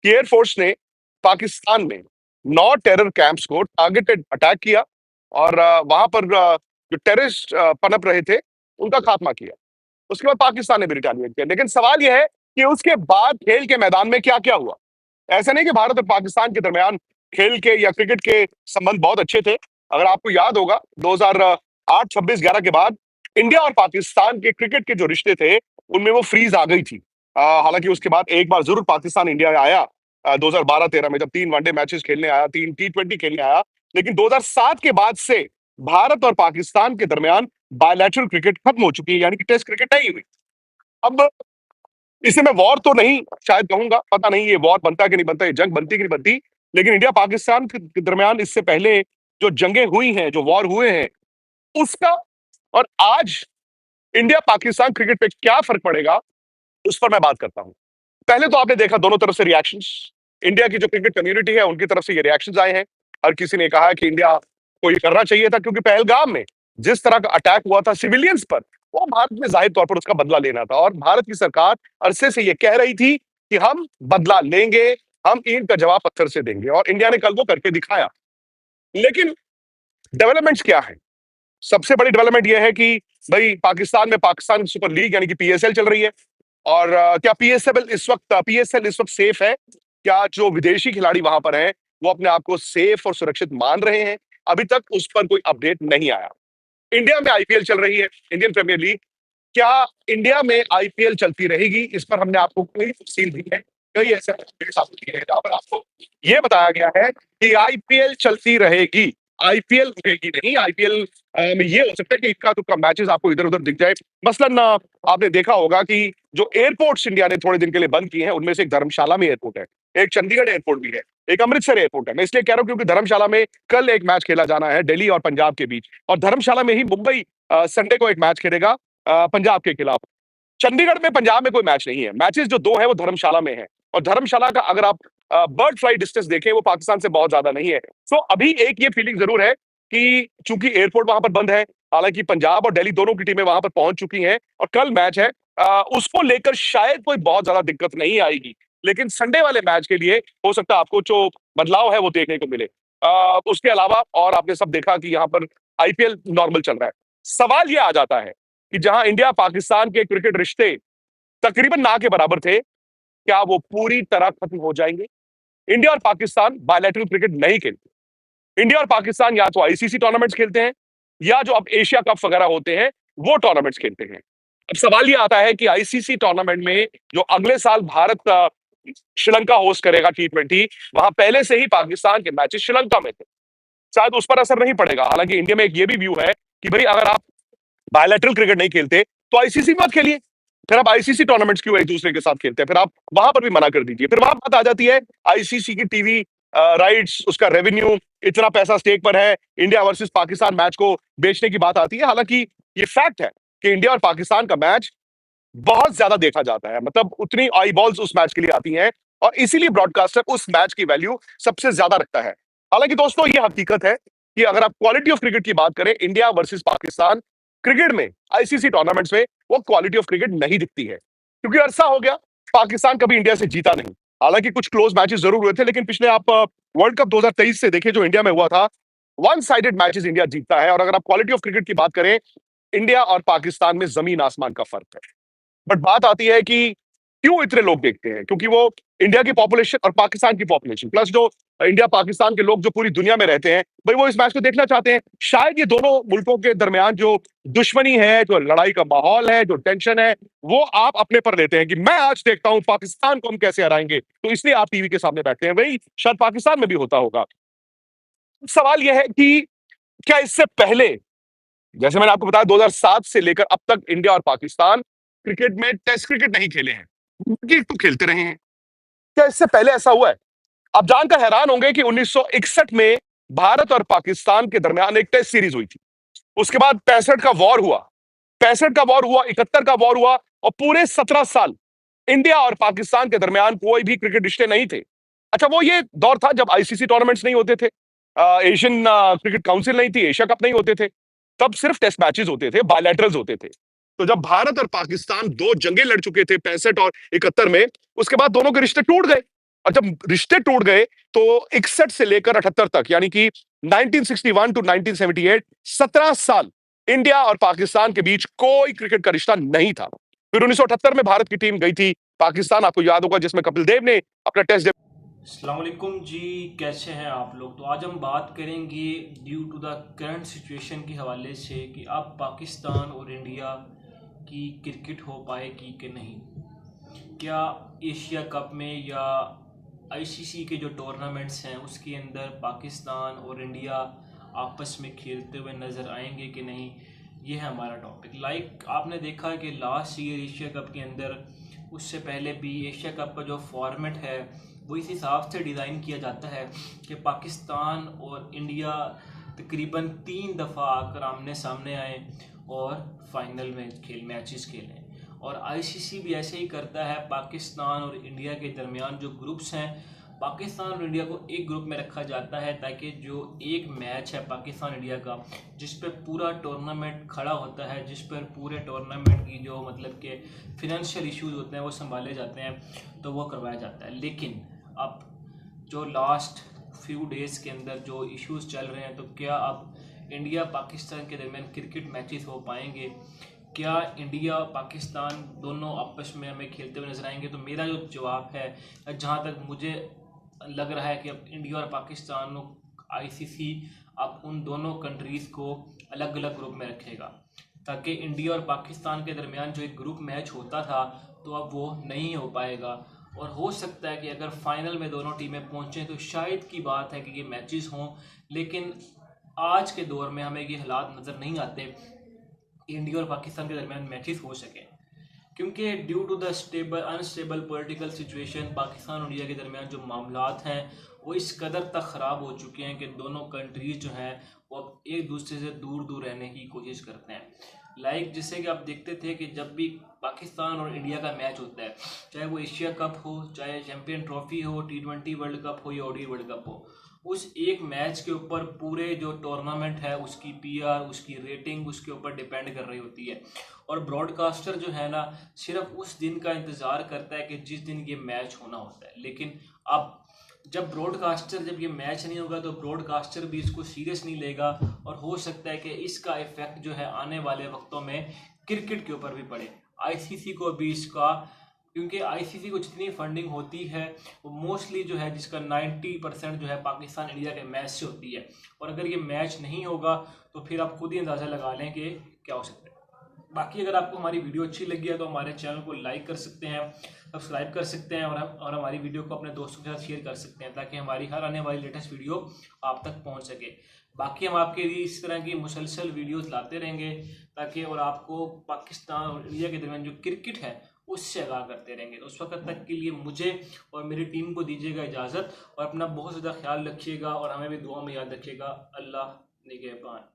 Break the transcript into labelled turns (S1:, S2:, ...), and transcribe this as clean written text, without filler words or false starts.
S1: कि एयरफोर्स ने पाकिस्तान में 9 टेरर कैंप्स को टारगेटेड अटैक किया और वहां पर जो टेररिस्ट पनप रहे थे उनका खात्मा किया। उसके बाद पाकिस्तान ने भी रिटेलिएट किया। लेकिन सवाल यह है कि उसके बाद खेल के मैदान में क्या क्या हुआ। ऐसा नहीं कि भारत और पाकिस्तान के दरमियान खेल के या क्रिकेट के संबंध बहुत अच्छे थे। अगर आपको याद होगा 2008 26 11 के बाद इंडिया और पाकिस्तान के क्रिकेट के जो रिश्ते थे उनमें वो फ्रीज आ गई थी। हालांकि उसके बाद एक बार जरूर पाकिस्तान इंडिया आया 2012-13 में, जब 3 वनडे मैचेस खेलने आया, 3 T20 खेलने आया। लेकिन 2007 के बाद से भारत और पाकिस्तान के दरमियान बायलैटरल क्रिकेट खत्म हो चुकी है, यानी कि टेस्ट क्रिकेट नहीं हुई। अब इसे मैं वॉर तो नहीं शायद कहूंगा, पता नहीं ये वॉर बनता है कि नहीं बनता, ये जंग बनती कि नहीं बनती। लेकिन इंडिया पाकिस्तान के दरमियान इससे पहले जो जंगें हुई हैं, जो वॉर हुए हैं, उसका और आज इंडिया पाकिस्तान क्रिकेट पे क्या फर्क पड़ेगा, उस पर मैं बात करता हूं। पहले तो आपने देखा दोनों तरफ से रिएक्शंस। इंडिया की जो क्रिकेट कम्युनिटी है उनकी तरफ से ये रिएक्शंस आए हैं। हर किसी ने कहा कि इंडिया को ये करना चाहिए था, क्योंकि पहलगाम में जिस तरह का अटैक हुआ था सिविलियंस पर, वो भारत में जाहिर तौर पर उसका बदला लेना था। और भारत की सरकार अरसे से ये कह रही थी कि हम बदला लेंगे, हम ईंट का जवाब पत्थर से देंगे, और इंडिया ने कल वो करके दिखाया। लेकिन डेवलपमेंट्स क्या है? सबसे बड़ी डेवलपमेंट यह है कि भाई पाकिस्तान में पाकिस्तान सुपर लीग यानी कि पीएसएल चल रही है। और क्या पीएसएल इस वक्त सेफ है? क्या जो विदेशी खिलाड़ी वहां पर हैं वो अपने आप को सेफ और सुरक्षित मान रहे हैं? अभी तक उस पर कोई अपडेट नहीं आया। इंडिया में आईपीएल चल रही है, इंडियन प्रीमियर लीग। क्या इंडिया में आईपीएल चलती रहेगी? इस पर हमने आपको कई तफसील दी है, कई ऐसे अपडेट्स आपको दिए हैं जहां पर आपको ये बताया गया है कि आईपीएल चलती रहेगी, आईपीएल रुकेगी नहीं। आईपीएल में ये हो सकता है कि इक्का दुक्का मैचेस आपको इधर उधर दिख जाए। मसलन आपने देखा होगा कि जो एयरपोर्ट्स इंडिया ने थोड़े दिन के लिए बंद किए हैं, उनमें से एक धर्मशाला में एयरपोर्ट है, एक चंडीगढ़ एयरपोर्ट भी है, एक अमृतसर एयरपोर्ट है। मैं इसलिए कह रहा हूं क्योंकि धर्मशाला में कल एक मैच खेला जाना है दिल्ली और पंजाब के बीच, और धर्मशाला में ही मुंबई संडे को एक मैच खेलेगा पंजाब के खिलाफ। चंडीगढ़ में पंजाब में कोई मैच नहीं है। मैचेस जो 2 हैं वो धर्मशाला में है, और धर्मशाला का अगर आप बर्ड फ्लाई डिस्टेंस देखें वो पाकिस्तान से बहुत ज्यादा नहीं है। सो अभी एक ये फीलिंग जरूर है कि चूंकि एयरपोर्ट वहां पर बंद है, हालांकि पंजाब और दिल्ली दोनों की टीमें वहां पर पहुंच चुकी हैं और कल मैच है, उसको लेकर शायद कोई बहुत ज्यादा दिक्कत नहीं आएगी। लेकिन संडे वाले मैच के लिए हो सकता है आपको जो बदलाव है वो देखने को मिले। उसके अलावा और आपने सब देखा कि यहाँ पर आईपीएल नॉर्मल चल रहा है। सवाल ये आ जाता है कि जहां इंडिया पाकिस्तान के क्रिकेट रिश्ते तकरीबन ना के बराबर थे, क्या वो पूरी तरह खत्म हो जाएंगे? इंडिया और पाकिस्तान बायलैटरल क्रिकेट नहीं खेलते। इंडिया और पाकिस्तान या तो आईसीसी टूर्नामेंट्स खेलते हैं, या जो अब एशिया कप वगैरह होते हैं वो टूर्नामेंट्स खेलते हैं। अब सवाल ये आता है कि आईसीसी टूर्नामेंट में जो अगले साल भारत श्रीलंका होस्ट करेगा T20, वहां पहले से ही पाकिस्तान के मैचेस श्रीलंका में थे, शायद उस पर असर नहीं पड़ेगा। हालांकि इंडिया में एक ये भी व्यू है कि भाई अगर आप बायलैटरल क्रिकेट नहीं खेलते तो आईसीसी मत खेलिए, फिर आप आईसीसी टूर्नामेंट्स क्यों एक दूसरे के साथ खेलते हैं? फिर आप वहां पर भी मना कर दीजिए। फिर वहां बात आ जाती है आईसीसी की टीवी राइट्स, उसका रेवेन्यू, इतना पैसा स्टेक पर है, इंडिया वर्सेस पाकिस्तान मैच को बेचने की बात आती है। हालांकि ये फैक्ट है कि इंडिया और पाकिस्तान का मैच बहुत ज्यादा देखा जाता है, मतलब उतनी आई बॉल्स उस मैच के लिए आती हैं, और इसीलिए ब्रॉडकास्टर उस मैच की वैल्यू सबसे ज्यादा रखता है। हालांकि दोस्तों ये हकीकत है कि अगर आप क्वालिटी ऑफ क्रिकेट की बात करें, इंडिया वर्सेस पाकिस्तान क्रिकेट में आईसीसी टूर्नामेंट्स में वो क्वालिटी ऑफ क्रिकेट नहीं दिखती है, क्योंकि अरसा हो गया पाकिस्तान कभी इंडिया से जीता नहीं। हालांकि कुछ क्लोज मैचेस जरूर हुए थे, लेकिन पिछले आप वर्ल्ड कप 2023 से देखें जो इंडिया में हुआ था, वन साइडेड मैचेस इंडिया जीतता है। और अगर आप क्वालिटी ऑफ क्रिकेट की बात करें, इंडिया और पाकिस्तान में जमीन आसमान का फर्क है। बट बात आती है कि क्यों इतने लोग देखते हैं? क्योंकि वो इंडिया की पॉपुलेशन और पाकिस्तान की पॉपुलेशन प्लस जो इंडिया पाकिस्तान के लोग जो पूरी दुनिया में रहते हैं, भाई वो इस मैच को देखना चाहते हैं। शायद ये दोनों मुल्कों के दरमियान जो दुश्मनी है, जो लड़ाई का माहौल है, जो टेंशन है, वो आप अपने पर लेते हैं कि मैं आज देखता हूं पाकिस्तान को हम कैसे हराएंगे, तो इसलिए आप टीवी के सामने बैठते हैं। वही शायद पाकिस्तान में भी होता होगा। सवाल यह है कि क्या इससे पहले, जैसे मैंने आपको बताया 2007 से लेकर अब तक इंडिया और पाकिस्तान क्रिकेट में टेस्ट क्रिकेट नहीं खेले हैं, क्रिकेट तो खेलते रहे हैं। क्या इससे पहले ऐसा हुआ है? आप जानकर हैरान होंगे कि 1961 में भारत और पाकिस्तान के दरमियान एक टेस्ट सीरीज हुई थी। उसके बाद 65 का वॉर हुआ, 65 का वॉर हुआ, 71 का वॉर हुआ, और पूरे 17 साल इंडिया और पाकिस्तान के दरमियान कोई भी क्रिकेट रिश्ते नहीं थे। अच्छा, वो ये दौर था जब आईसीसी टूर्नामेंट्स नहीं होते थे, एशियन क्रिकेट काउंसिल नहीं थी, एशिया कप नहीं होते थे, तब सिर्फ टेस्ट मैचेस होते थे, बायलैटरल्स होते थे। तो जब भारत और पाकिस्तान 2 जंगें लड़ चुके थे 65 और 71 में, उसके बाद दोनों के रिश्ते टूट गए। और जब रिश्ते टूट गए तो 61 से लेकर 78 तक, यानी कि 1961 टू 1978, 17 साल इंडिया और पाकिस्तान के बीच कोई क्रिकेट का रिश्ता नहीं था। फिर 1978 में भारत की टीम गई थी पाकिस्तान, आपको याद होगा, जिसमें कपिल देव ने अपना टेस्ट।
S2: अस्सलाम वालेकुम जी, कैसे हैं आप लोग। तो आज हम बात करेंगे due to the current situation के हवाले से कि अब पाकिस्तान और इंडिया की क्रिकेट हो पाएगी कि नहीं। क्या एशिया कप में या आईसीसी के जो टूर्नामेंट्स हैं उसके अंदर पाकिस्तान और इंडिया आपस में खेलते हुए नज़र आएंगे कि नहीं, ये है हमारा टॉपिक। आपने देखा कि लास्ट ईयर एशिया कप के अंदर, उससे पहले भी एशिया कप का जो फॉर्मेट है वो इस हिसाब से डिज़ाइन किया जाता है कि पाकिस्तान और इंडिया तकरीबन 3 दफ़ा आकर आमने सामने आए और फाइनल में मैचेस खेलें। और आईसीसी भी ऐसे ही करता है। पाकिस्तान और इंडिया के दरमियान जो ग्रुप्स हैं, पाकिस्तान और इंडिया को एक ग्रुप में रखा जाता है ताकि जो एक मैच है पाकिस्तान इंडिया का, जिस पर पूरा टूर्नामेंट खड़ा होता है, जिस पर पूरे टूर्नामेंट की जो मतलब के फिनंशियल इश्यूज होते हैं वो संभाले जाते हैं, तो वो करवाया जाता है। लेकिन अब जो लास्ट फ्यू डेज़ के अंदर जो इश्यूज चल रहे हैं, तो क्या अब इंडिया पाकिस्तान के दरमियान क्रिकेट मैचेस हो पाएंगे? क्या इंडिया पाकिस्तान दोनों आपस में हमें खेलते हुए नजर आएंगे? तो मेरा जो जवाब है, जहाँ तक मुझे लग रहा है कि अब इंडिया और पाकिस्तान, आईसीसी अब उन दोनों कंट्रीज़ को अलग अलग ग्रुप में रखेगा, ताकि इंडिया और पाकिस्तान के दरमियान जो एक ग्रुप मैच होता था तो अब वो नहीं हो पाएगा। और हो सकता है कि अगर फाइनल में दोनों टीमें पहुंचें तो शायद की बात है कि ये मैचेस हों, लेकिन आज के दौर में हमें ये हालात नज़र नहीं आते कि इंडिया और पाकिस्तान के दरमियान मैचेस हो सकें, क्योंकि due to the unstable political situation Pakistan और इंडिया के दरमियान जो मामलात हैं वो इस कदर तक ख़राब हो चुके हैं कि दोनों कंट्रीज जो हैं वो अब एक दूसरे से दूर दूर रहने की कोशिश करते हैं। जैसे कि आप देखते थे कि जब भी पाकिस्तान और इंडिया का मैच होता है, चाहे वो एशिया कप हो, चाहे चैम्पियन ट्रॉफी हो, T20 वर्ल्ड कप हो या ओडी वर्ल्ड कप हो, उस एक मैच के ऊपर पूरे जो टूर्नामेंट है उसकी पीआर, उसकी रेटिंग उसके ऊपर डिपेंड कर रही होती है। और ब्रॉडकास्टर जो है ना, सिर्फ उस दिन का इंतज़ार करता है कि जिस दिन ये मैच होना होता है। लेकिन अब जब ये मैच नहीं होगा तो ब्रॉडकास्टर भी इसको सीरियस नहीं लेगा, और हो सकता है कि इसका इफेक्ट जो है आने वाले वक्तों में क्रिकेट के ऊपर भी पड़े, आईसीसी को भी इसका। क्योंकि आईसीसी को जितनी फंडिंग होती है वो मोस्टली जो है, जिसका 90% जो है पाकिस्तान इंडिया के मैच से होती है, और अगर ये मैच नहीं होगा तो फिर आप खुद ही अंदाज़ा लगा लें कि क्या हो सकता है। बाकी अगर आपको हमारी वीडियो अच्छी लगी है तो हमारे चैनल को लाइक कर सकते हैं, सब्सक्राइब कर सकते हैं, और हमारी वीडियो को अपने दोस्तों के साथ शेयर कर सकते हैं, ताकि हमारी हर आने वाली लेटेस्ट वीडियो आप तक पहुंच सके। बाकी हम आपके लिए इस तरह की मुसलसल वीडियोस लाते रहेंगे, ताकि और आपको पाकिस्तान और इंडिया के दरमियान जो क्रिकेट है उससे आगाह करते रहेंगे। तो उस वक्त तक के लिए मुझे और मेरी टीम को दीजिएगा इजाज़त, और अपना बहुत ज़्यादा ख्याल रखिएगा और हमें भी दुआ में याद रखिएगा। अल्लाह निगहबान।